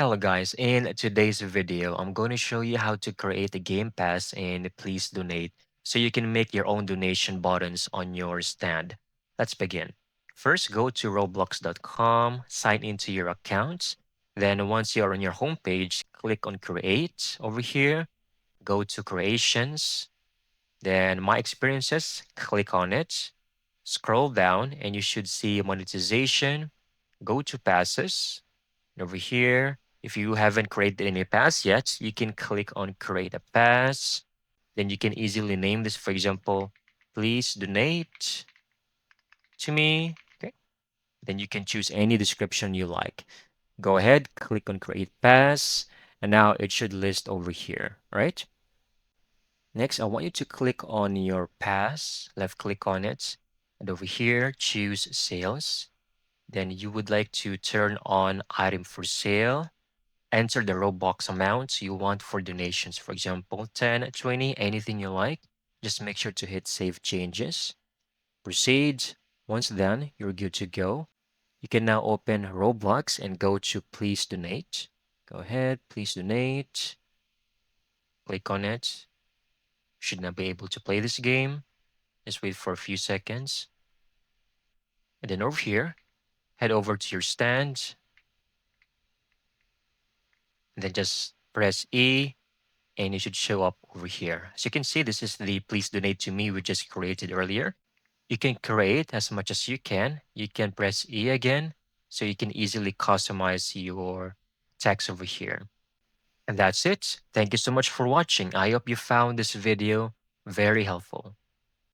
Hello guys, in today's video, I'm going to show you how to create a Game Pass and please donate so you can make your own donation buttons on your stand. Let's begin. First, go to roblox.com, sign into your account. Then once you're on your homepage, click on Create over here, go to Creations, then My Experiences, click on it, scroll down and you should see monetization, go to Passes, and over here, if you haven't created any pass yet, you can click on create a pass. Then you can easily name this, for example, please donate to me. Okay. Then you can choose any description you like. Go ahead, click on create pass. And now it should list over here, right? Next, I want you to click on your pass, left click on it. And over here, choose sales. Then you would like to turn on item for sale. Enter the Roblox amounts you want for donations. For example, 10, 20, anything you like. Just make sure to hit save changes. Proceed. Once done, you're good to go. You can now open Roblox and go to please donate. Go ahead, please donate. Click on it. Should now be able to play this game. Just wait for a few seconds. And then over here, head over to your stand. And then just press E and it should show up over here. As you can see, this is the please donate to me we just created earlier. You can create as much as you can. You can press E again, so you can easily customize your text over here. And that's it. Thank you so much for watching. I hope you found this video very helpful.